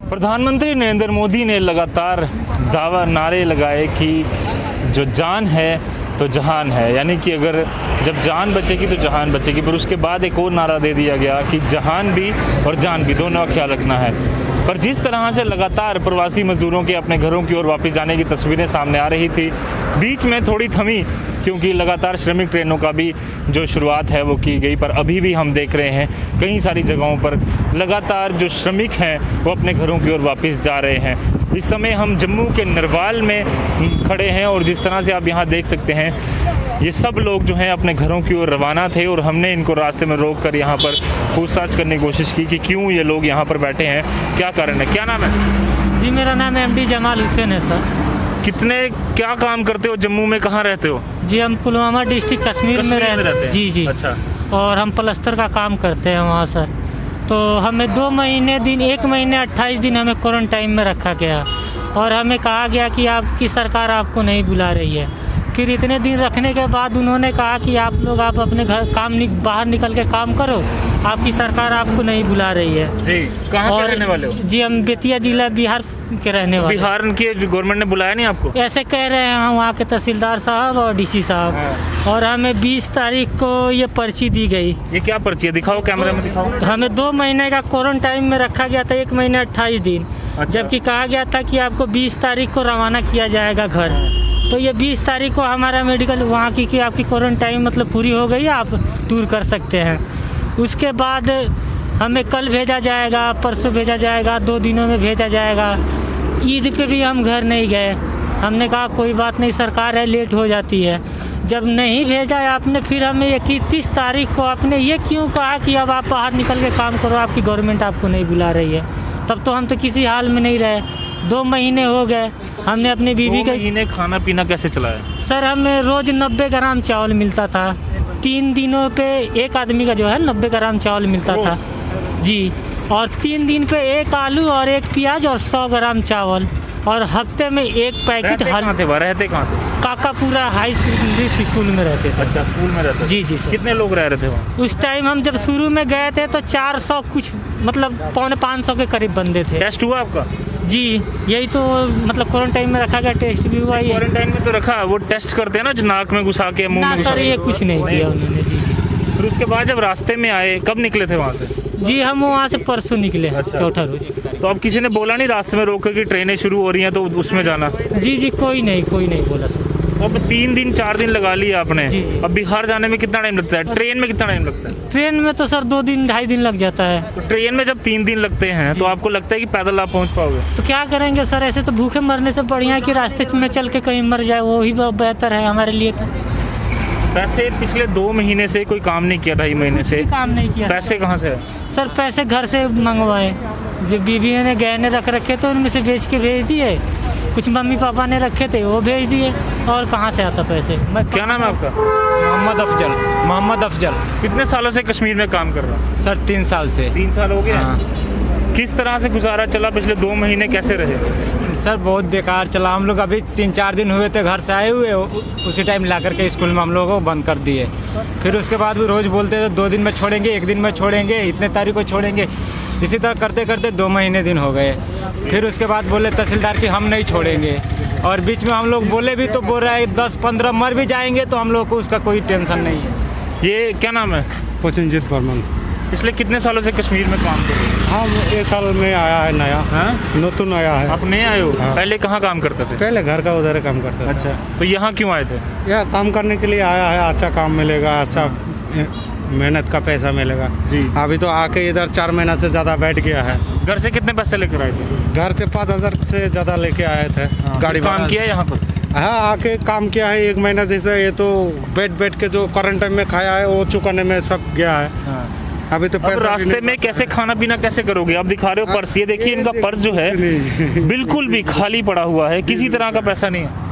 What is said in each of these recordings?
प्रधानमंत्री नरेंद्र मोदी ने लगातार दावा नारे लगाए कि जो जान है तो जहान है, यानी कि अगर जब जान बचेगी तो जहान बचेगी। पर उसके बाद एक और नारा दे दिया गया कि जहान भी और जान भी, दोनों का ख्याल रखना है। पर जिस तरह से लगातार प्रवासी मजदूरों के अपने घरों की ओर वापस जाने की तस्वीरें सामने आ रही थी, बीच में थोड़ी थमी क्योंकि लगातार श्रमिक ट्रेनों का भी जो शुरुआत है वो की गई, पर अभी भी हम देख रहे हैं कई सारी जगहों पर लगातार जो श्रमिक हैं वो अपने घरों की ओर वापस जा रहे हैं। इस समय हम जम्मू के नरवाल में खड़े हैं और जिस तरह से आप यहाँ देख सकते हैं ये सब लोग जो हैं अपने घरों की ओर रवाना थे और हमने इनको रास्ते में रोक कर यहाँ पर पूछताछ करने की कोशिश की कि क्यों ये लोग यहाँ पर बैठे हैं, क्या कारण है। क्या नाम है? जी मेरा नाम MD जमाल हुसैन है सर। क्या काम करते हो जम्मू में, कहाँ रहते हो? जी हम पुलवामा डिस्ट्रिक्ट कश्मीर में रहते हैं। जी जी। अच्छा। और हम प्लस्तर का काम करते हैं वहाँ सर। तो हमें 1 महीने 28 दिन हमें क्वारंटाइन में रखा गया और हमें कहा गया कि आपकी सरकार आपको नहीं बुला रही है। फिर इतने दिन रखने के बाद उन्होंने कहा कि आप अपने घर बाहर निकल के काम करो, आपकी सरकार आपको नहीं बुला रही है। जी, कहाँ के रहने वाले हो? जी हम बेतिया जिला बिहार के रहने वाले। बिहार के गवर्नमेंट ने बुलाया नहीं आपको? ऐसे कह रहे हैं वहाँ के तहसीलदार साहब और DC साहब। हाँ। और हमें 20 तारीख को ये पर्ची दी गई। ये क्या पर्ची है? दिखाओ, कैमरे में दिखाओ। हमें 2 महीने का क्वारंटाइन में रखा गया था, 1 महीने 28 दिन। अच्छा। जबकि कहा गया था कि आपको 20 तारीख को रवाना किया जाएगा घर। तो ये 20 तारीख को हमारा मेडिकल वहाँ की कि आपकी क्वारंटाइन मतलब पूरी हो गई, आप टूर कर सकते हैं। उसके बाद हमें कल भेजा जाएगा, परसों भेजा जाएगा, 2 दिनों में भेजा जाएगा। ईद पे भी हम घर नहीं गए। हमने कहा कोई बात नहीं, सरकार है, लेट हो जाती है। जब नहीं भेजा है आपने, फिर हमें 31 तारीख को आपने ये क्यों कहा कि अब आप बाहर निकल के काम करो, आपकी गवर्नमेंट आपको नहीं बुला रही है। तब तो हम तो किसी हाल में नहीं रहे। 2 महीने हो गए, हमने अपनी बीवी के 2 महीने खाना पीना कैसे चलाया? सर हमें रोज़ 90 ग्राम चावल मिलता था। 3 दिनों पे एक आदमी का जो है 90 ग्राम चावल मिलता था जी। और 3 दिन पे 1 आलू और 1 प्याज और 100 ग्राम चावल। और हफ्ते में 1 पैकेट रहते कहाँ थे? काकापुरा हाई सेकेंडरी स्कूल में रहते थे। अच्छा, स्कूल में रहते थे। जी जी सर। कितने लोग रह रहे थे वहाँ? उस टाइम हम जब शुरू में गए थे तो 400 कुछ मतलब 450 के करीब बंदे थे। टेस्ट हुआ आपका? जी यही तो मतलब क्वारंटाइन में रखा गया, टेस्ट भी हुआ। क्वारंटाइन में तो रखा, वो टेस्ट करते हैं ना जो नाक में घुसा के, मुंह में ना सर ये कुछ नहीं किया उन्होंने। जी फिर उसके बाद जब रास्ते में आए, कब निकले थे वहाँ से? जी हम वहाँ से परसों निकले हैं। अच्छा। चौथा रोज। तो अब किसी ने बोला नहीं रास्ते में रोक कर कि ट्रेनें शुरू हो रही हैं तो उसमें जाना? जी कोई नहीं बोला सर। अब 3 दिन 4 दिन लगा लिया आपने। जी। अब बिहार जाने में कितना टाइम लगता है? ट्रेन में कितना टाइम लगता है? ट्रेन में तो सर 2 दिन 2.5 दिन लग जाता है। तो ट्रेन में जब 3 दिन लगते हैं तो आपको लगता है कि पैदल आप पहुँच पाओगे? तो क्या करेंगे सर, ऐसे तो भूखे मरने से बढ़िया है कि रास्ते में चल के कहीं मर जाए, वो ही बेहतर है हमारे लिए। पैसे पिछले 2 महीने से कोई काम नहीं किया, 2.5 महीने से काम नहीं किया। पैसे कहाँ से है? सर पैसे घर से मंगवाए, जो बीवी ने गहने रख रखे थे उनमें से बेच के भेज दिए, कुछ मम्मी पापा ने रखे थे वो भेज दिए। और कहाँ से आता पैसे? क्या नाम है आपका? मोहम्मद अफजल। कितने सालों से कश्मीर में काम कर रहा हूँ? सर 3 साल से। 3 साल हो गए। हाँ। किस तरह से गुजारा चला पिछले 2 महीने, कैसे रहे? सर बहुत बेकार चला। हम लोग अभी 3-4 दिन हुए थे घर से आए हुए, उसी टाइम ला करके स्कूल में हम लोगों को बंद कर दिए। फिर उसके बाद भी रोज़ बोलते थे 2 दिन में छोड़ेंगे, 1 दिन में छोड़ेंगे, इतने तारीख को छोड़ेंगे। इसी तरह करते करते 2 महीने दिन हो गए। फिर उसके बाद बोले तहसीलदार कि हम नहीं छोड़ेंगे। और बीच में हम लोग बोले भी तो बोल रहा है 10-15 मर भी जाएंगे तो हम लोग को उसका कोई टेंशन नहीं है। ये क्या नाम है? प्रसेनजीत बर्मन। पिछले कितने सालों से कश्मीर में काम कर रहे हो? हाँ, 1 साल में आया है नया। हाँ? नतून आया है। आप नए आए हो? हाँ। पहले कहाँ काम करते थे? पहले घर का उधर काम करता था। अच्छा, तो यहाँ क्यों आए थे? यह काम करने के लिए आया है, अच्छा काम मिलेगा, अच्छा मेहनत का पैसा मिलेगा जी। अभी तो आके इधर 4 महीना से ज़्यादा बैठ गया है। घर से कितने पैसे लेकर आए थे? घर से 5,000 से ज़्यादा लेके आए थे। गाड़ी काम भाड़ा किया यहाँ पर? हाँ, आके काम किया है 1 महीना जैसे। ये तो बैठ के जो क्वारंटाइन में खाया है वो चुकाने में सब गया है। अभी तो अब पैसा भी रास्ते नहीं में कैसे खाना पीना कैसे करोगे? आप दिखा रहे हो पर्स, ये देखिए इनका पर्स जो है बिल्कुल भी खाली पड़ा हुआ है, किसी तरह का पैसा नहीं है।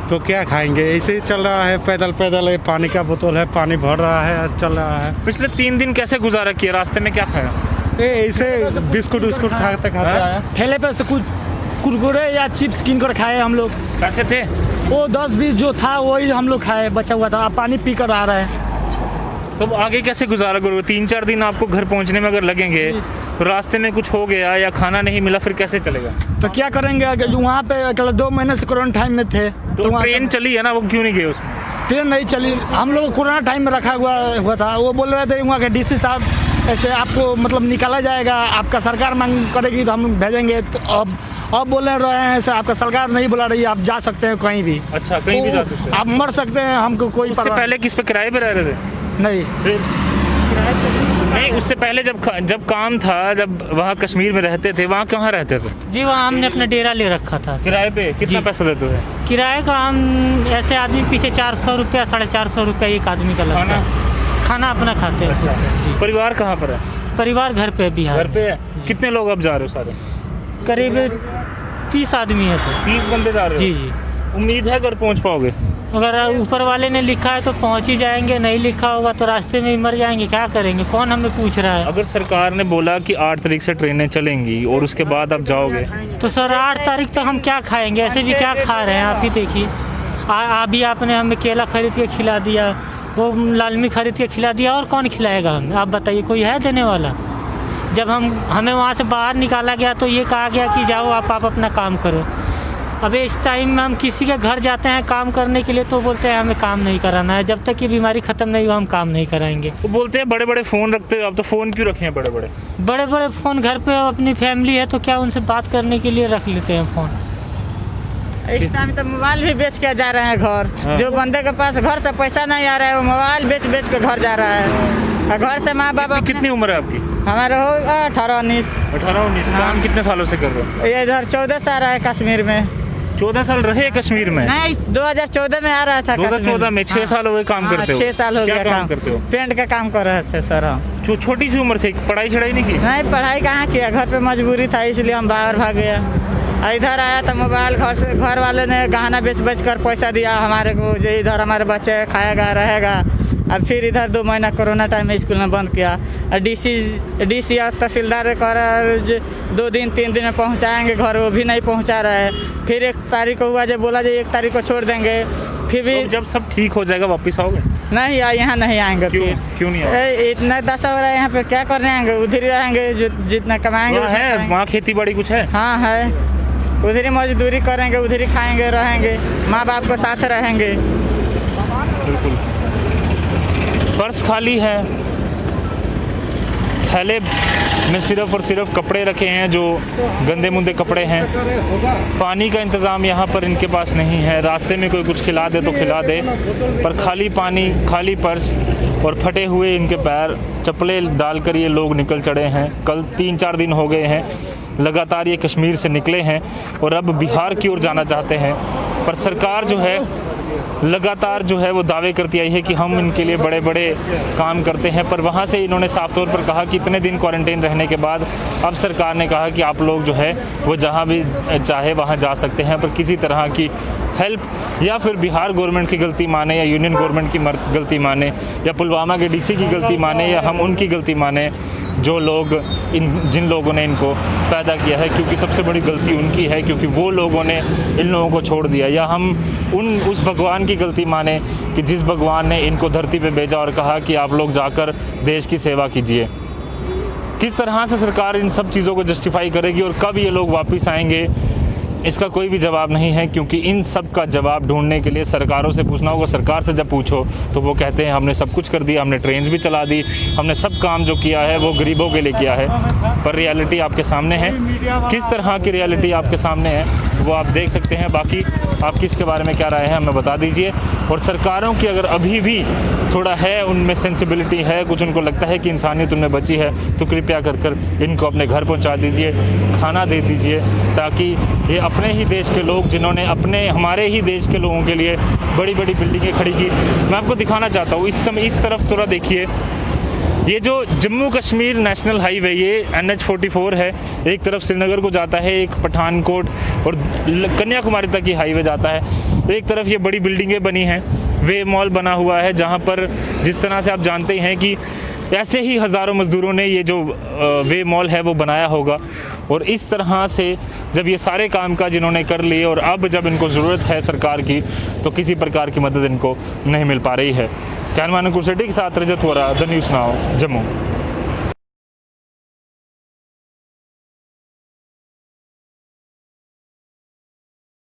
तो क्या खाएंगे? ऐसे ही चल रहा है, पैदल पैदल। पानी का बोतल है, पानी भर रहा है, चल रहा है। पिछले 3 दिन कैसे गुजारा किया? रास्ते में क्या खाया? ऐसे बिस्कुट उस्कुट खाते खाते आया। ठेले पे से कुछ कुरकुरे या चिप्स किन कर खाए हम लोग। पैसे थे? वो 10-20 जो था वही हम लोग खाए, बचा हुआ था। अब पानी पी कर आ रहे हैं। तो आगे कैसे गुजारा करोगे? 3-4 दिन आपको घर पहुंचने में अगर लगेंगे तो रास्ते में कुछ हो गया या खाना नहीं मिला फिर कैसे चलेगा? तो क्या करेंगे अगर वहाँ पे अगर 2 महीने से कोरोना टाइम में थे तो वहाँ ट्रेन चली है ना, वो क्यों नहीं गए उसमें? ट्रेन नहीं चली। हम लोग कोरोना टाइम में रखा हुआ था। वो बोल रहे थे वहाँ के डीसी साहब ऐसे आपको मतलब निकाला जाएगा, आपका सरकार मांग करेगी तो हम भेजेंगे। तो अब बोल रहे हैं ऐसे आपका सरकार नहीं बुला रही है, आप जा सकते हैं कहीं भी। अच्छा, कहीं भी जा सकते हैं? आप मर सकते हैं, हमको कोई उससे परवाह पहले किस पे किराए पे रह रहे थे? नहीं। नहीं, उससे पहले जब काम था, जब वहाँ कश्मीर में रहते थे, वहाँ कहाँ रहते थे? जी वहाँ हमने अपना डेरा ले रखा था। किराए पे कितना जी। पैसा देते थे? किराए का हम ऐसे आदमी पीछे 400 रुपया 450 रुपया एक आदमी का लगता है। खाना अपना खाते हैं। जी। परिवार कहाँ पर है? परिवार घर पे भी घर पे है? कितने लोग अब जा रहे हो सारे? करीब 30 आदमी है सर। 30 बंदे जा रहे हो? जी जी। उम्मीद है घर पहुँच पाओगे? अगर ऊपर वाले ने लिखा है तो पहुंच ही जाएंगे, नहीं लिखा होगा तो रास्ते में ही मर जाएंगे। क्या करेंगे, कौन हमें पूछ रहा है? अगर सरकार ने बोला कि 8 तारीख से ट्रेनें चलेंगी और उसके बाद आप जाओगे, तो सर 8 तारीख तक हम क्या खाएंगे? ऐसे भी क्या खा रहे हैं आप ही देखिए। अभी आपने हमें केला खरीद के खिला दिया, वो लालमी खरीद के खिला दिया, और कौन खिलाएगा हमें? आप बताइए, कोई है देने वाला? जब हमें वहाँ से बाहर निकाला गया तो ये कहा गया कि जाओ आप अपना काम करो। अब इस टाइम में हम किसी के घर जाते हैं काम करने के लिए तो बोलते हैं हमें काम नहीं कराना है, जब तक ये बीमारी ख़त्म नहीं हो हम काम नहीं कराएंगे। तो बोलते हैं बड़े बड़े फ़ोन रखते हो, अब तो फ़ोन क्यों रखे हैं बड़े बड़े? बड़े बड़े फ़ोन घर पे अपनी फैमिली है तो क्या उनसे बात करने के लिए रख लेते हैं फ़ोन। इस टाइम तो मोबाइल भी बेच के जा रहे हैं घर। हाँ। जो बंदे के पास घर से पैसा नहीं आ रहा है वो मोबाइल बेच बेच के घर जा रहा है। और घर से माँ बाप कितनी उम्र है आपकी? हमारे हो 18-19। 18-19। काम कितने सालों से कर रहे हो? ये इधर 14 से आ रहा है कश्मीर में। 14 साल रहे कश्मीर में? नहीं, 2014 में आ रहा था। 2014 में 6 साल हो गए काम करते हो? 6 साल हो क्या गया काम करते हो? पेंट का काम कर रहे थे सर हम। छोटी सी उम्र से पढ़ाई छड़ाई नहीं की? नहीं, पढ़ाई कहाँ किया, घर पे मजबूरी था इसलिए हम बाहर भाग गया। इधर आया था मोबाइल, घर वाले ने गहना बेच बेच कर पैसा दिया हमारे को, जो इधर हमारे बच्चे खाएगा रहेगा। अब फिर इधर 2 महीना कोरोना टाइम में स्कूल में बंद किया। डीसी और तहसीलदार कर 2 दिन 3 दिन में पहुंचाएंगे घर, वो भी नहीं पहुंचा रहा है। फिर 1 तारीख को हुआ, जब बोला जो 1 तारीख को छोड़ देंगे, फिर भी तो जब सब ठीक हो जाएगा वापस आओगे? नहीं, यहाँ नहीं आएंगे। क्यों नहीं आओगे? इतना दशा हो रहा है यहाँ पे, क्या करने आएंगे? उधर ही रहेंगे, जो जितना कमाएंगे वहाँ उतना है, खाएंगे। वहाँ खेती बाड़ी कुछ है? हाँ है, उधर ही मजदूरी करेंगे, उधर ही खाएंगे रहेंगे, माँ बाप को साथ रहेंगे। बिल्कुल। पर्स खाली है, थैले में सिर्फ और सिर्फ कपड़े रखे हैं जो गंदे मुंदे कपड़े हैं। पानी का इंतज़ाम यहाँ पर इनके पास नहीं है। रास्ते में कोई कुछ खिला दे तो खिला दे, पर खाली पानी, खाली पर्स और फटे हुए इनके पैर, चप्पलें डालकर ये लोग निकल चढ़े हैं। कल 3-4 दिन हो गए हैं लगातार ये कश्मीर से निकले हैं और अब बिहार की ओर जाना चाहते हैं। पर सरकार जो है लगातार जो है वो दावे करती आई है कि हम इनके लिए बड़े बड़े काम करते हैं, पर वहाँ से इन्होंने साफ तौर पर कहा कि इतने दिन क्वारंटाइन रहने के बाद अब सरकार ने कहा कि आप लोग जो है वो जहाँ भी चाहे वहाँ जा सकते हैं। पर किसी तरह की हेल्प या फिर बिहार गवर्नमेंट की गलती माने या यूनियन गवर्नमेंट की गलती माने या पुलवामा के डीसी की गलती माने या हम उनकी गलती माने, जो लोग जिन लोगों ने इनको पैदा किया है, क्योंकि सबसे बड़ी गलती उनकी है, क्योंकि वो लोगों ने इन लोगों को छोड़ दिया। या हम उस भगवान की गलती माने कि जिस भगवान ने इनको धरती पे भेजा और कहा कि आप लोग जाकर देश की सेवा कीजिए। किस तरह से सरकार इन सब चीज़ों को जस्टिफाई करेगी और कब ये लोग वापस आएंगे, इसका कोई भी जवाब नहीं है, क्योंकि इन सब का जवाब ढूंढने के लिए सरकारों से पूछना होगा। सरकार से जब पूछो तो वो कहते हैं हमने सब कुछ कर दिया, हमने ट्रेन भी चला दी, हमने सब काम जो किया है वो गरीबों के लिए किया है। पर रियलिटी आपके सामने है, किस तरह की रियलिटी आपके सामने है वो आप देख सकते हैं। बाकी आपकी इसके बारे में क्या राय है हमें बता दीजिए। और सरकारों की अगर अभी भी थोड़ा है उनमें सेंसिबिलिटी है, कुछ उनको लगता है कि इंसानियत उनमें बची है, तो कृपया कर इनको अपने घर पहुंचा दीजिए, खाना दे दीजिए, ताकि ये अपने ही देश के लोग, जिन्होंने हमारे ही देश के लोगों के लिए बड़ी बड़ी बिल्डिंगें खड़ी की। मैं आपको दिखाना चाहता हूँ इस समय, इस तरफ थोड़ा देखिए, ये जो जम्मू कश्मीर नेशनल हाईवे, ये NH-44 है, एक तरफ श्रीनगर को जाता है, एक पठानकोट और कन्याकुमारी तक ये हाईवे जाता है। एक तरफ ये बड़ी बिल्डिंगें बनी हैं, वे मॉल बना हुआ है, जहाँ पर जिस तरह से आप जानते हैं कि ऐसे ही हज़ारों मज़दूरों ने ये जो वे मॉल है वो बनाया होगा। और इस तरह से जब ये सारे काम काज इन्होंने कर लिए और अब जब इनको ज़रूरत है सरकार की, तो किसी प्रकार की मदद इनको नहीं मिल पा रही है। कैमरामैन कुर्सेटी के साथ Rajat Vora, the news now, Jammu.